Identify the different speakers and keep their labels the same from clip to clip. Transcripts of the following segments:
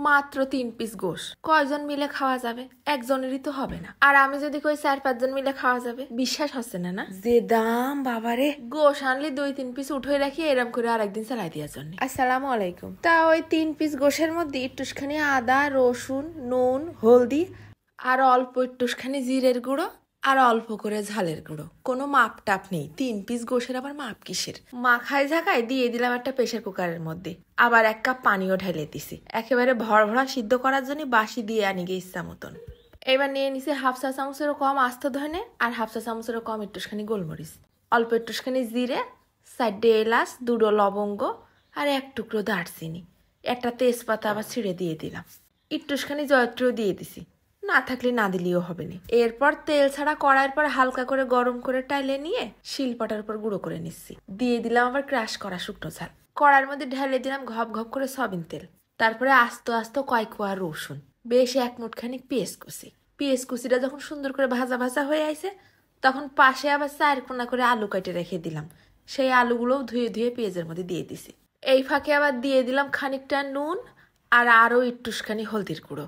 Speaker 1: মাত্র 3 পিস গোশ। কয়জন মিলে খাওয়া যাবে? একজনেরই তো হবে না। আর আমি যদি কই 4-5 জন মিলে খাওয়া যাবে, বিশ্বাস হচ্ছে না। না যে দাম বাবারে, গোশ আনলি 2-3 পিস উঠে রাখি এরম করে আরেকদিন চালাই দেওয়ার জন্য। আসসালামু আলাইকুম। তা ওই 3 পিস গোশের মধ্যে একটুখানি আদা, রসুন, নুন, হলদি আর অল্প একটুখানি জিরের গুঁড়ো আর অল্প করে ঝালের গুঁড়ো। কোনো মাপ টাপ নেই। 3 পিস গোশের আবার মাপ কিসের? মাখায় ঝাঁকায় দিয়ে দিলাম একটা প্রেসার কুকারের মধ্যে। আবার 1 কাপ পানিও ঢেলে দিছি। একেবারে ভরভরা সিদ্ধ করার জন্য বাসি দিয়ে আনি গে ইচ্ছা মতন। এবার নিয়ে নিছি 1/2 চা চামচেরও কম আস্ত ধনে আর 1/2 চা চামচেরও কম একটুখানি গোলমরিচ, অল্প একটুখানি জিরে, 4টে এলাচ, 2টো লবঙ্গ আর 1 টুকরো দারচিনি, একটা তেজপাতা আবার ছিঁড়ে দিয়ে দিলাম। একটুখানি জয়ত্রীও দিয়ে দিছি, না থাকলে না দিলেও হবে না। এরপর তেল ছাড়া কড়াইয়ের পর হালকা করে গরম করে টাইলে নিয়ে শিলপাটার উপর গুঁড়ো করে নিচ্ছি। দিয়ে দিলাম আবার ক্রাশ করা শুকনো ঝাল। কড়াইয়ের মধ্যে ঢেলে দিলাম ঘপ ঘপ করে সয়াবিন তেল। তারপরে আস্ত আস্ত কয় কোয়া রসুন, বেশ 1 মুঠখানি পেঁয়াজ কুচি। পেঁয়াজ কুচিটা যখন সুন্দর করে ভাজা ভাজা হয়ে আইছে, তখন পাশে আবার 4 কোনা করে আলু কেটে রেখে দিলাম। সেই আলুগুলোও ধুয়ে ধুয়ে পেঁয়াজের মধ্যে দিয়ে দিছি। এই ফাঁকে আবার দিয়ে দিলাম খানিকটা নুন আর আরো একটুখানি হলদির গুঁড়ো।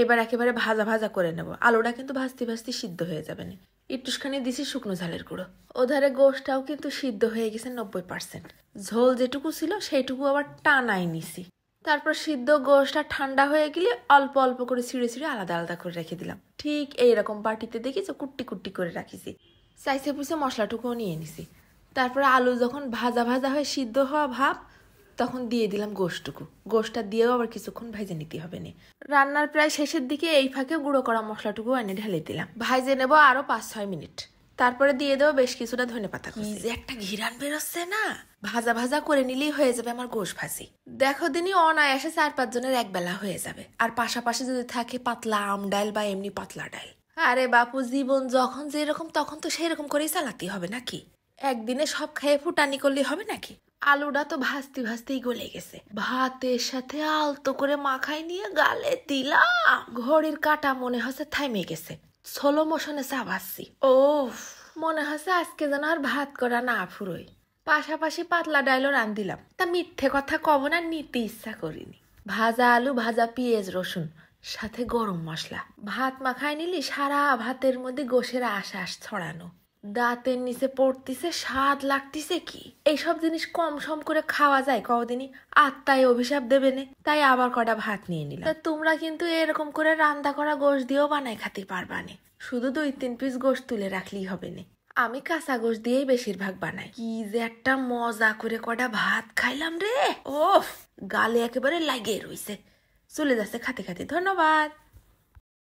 Speaker 1: এবার একেবারে ভাজা ভাজা করে নেব। আলুটা কিন্তু ভাজতে ভাজতে সিদ্ধ হয়ে যাবে না। একটুখানি দিছি শুকনো ঝালের গুঁড়ো। ওধারে গোশটাও কিন্তু সিদ্ধ হয়ে গেছে 90%। ঝোল যেটুকু ছিল সেইটুকু আবার টানাই নিছি। তারপর সিদ্ধ গোশটা ঠান্ডা হয়ে গেলে অল্প অল্প করে ছিঁড়ে ছিঁড়ে আলাদা আলাদা করে রেখে দিলাম। ঠিক এইরকম বাটিতে দেখেছো কুট্টি কুট্টি করে রাখিছি। চাইছে পুষে মশলাটুকুও নিয়ে নিছি। তারপরে আলু যখন ভাজা ভাজা হয়ে সিদ্ধ হওয়া ভাব, তখন দিয়ে দিলাম গোশটুকু। গোশটা দিয়েও আবার কিছুক্ষণ ভেজে নিতে হবে না। রান্নার প্রায় শেষের দিকে এই ফাঁকে গুঁড়ো করা মশলাটুকু এনে ঢেলে দিলাম। ভাজে নেব আরো 5-6 মিনিট। তারপরে দিয়ে দেবো বেশ কিছুটা ধনেপাতা কুচি। যে একটা ঘিরান বেরোচ্ছে না, ভাজা ভাজা করে নিলেই হয়ে যাবে আমার গোশ ভাজি। দেখো দিনই অনায়াসে 4-5 জনের এক বেলা হয়ে যাবে। আর পাশাপাশি যদি থাকে পাতলা আম ডাল বা এমনি পাতলা ডাল। আরে বাপু, জীবন যখন যেরকম তখন তো সেই রকম করেই চালাতে হবে নাকি? একদিনে সব খেয়ে ফুটানি করলে হবে নাকি? আলুটা তো ভাজতে ভাজতেই গলে গেছে। ভাতের সাথে আলতো করে মাখাই নিয়ে গালে দিলাম। ঘড়ির কাঁটা মনে হচ্ছে থাইমে গেছে। স্লো মোশনে চাবাচ্ছি। ও মনে হচ্ছে আজকে যেন আর ভাত করা না ফুরোই। পাশাপাশি পাতলা ডাইলও রান দিলাম। তা মিথ্যে কথা কব না, নিতে ইচ্ছা করিনি। ভাজা আলু, ভাজা পেঁয়াজ রসুন, সাথে গরম মশলা। ভাত মাখাই নিলি সারা ভাতের মধ্যে গোশের আশ্বাস ছড়ানো। দাঁতের নিচে পড়তিছে, স্বাদ লাগতিছে কি। এইসব জিনিস কম সম করে খাওয়া যায় কদিনই? আত্মায় অভিশাপ দেবে নে। তাই আবার কটা ভাত নিয়ে নিলাম। তোমরা কিন্তু এরকম করে রান্না করা গোশ দিয়েও বানাই খেতে পারবা নে। শুধু 2-3 পিস গোশ তুলে রাখলেই হবে না। আমি কাঁচা গোশ দিয়েই বেশিরভাগ বানাই। কি যে একটা মজা করে কটা ভাত খাইলাম রে। ওফ, গালে একেবারে লাগিয়ে রইছে। চলে যাচ্ছে খাতে খাতে। ধন্যবাদ।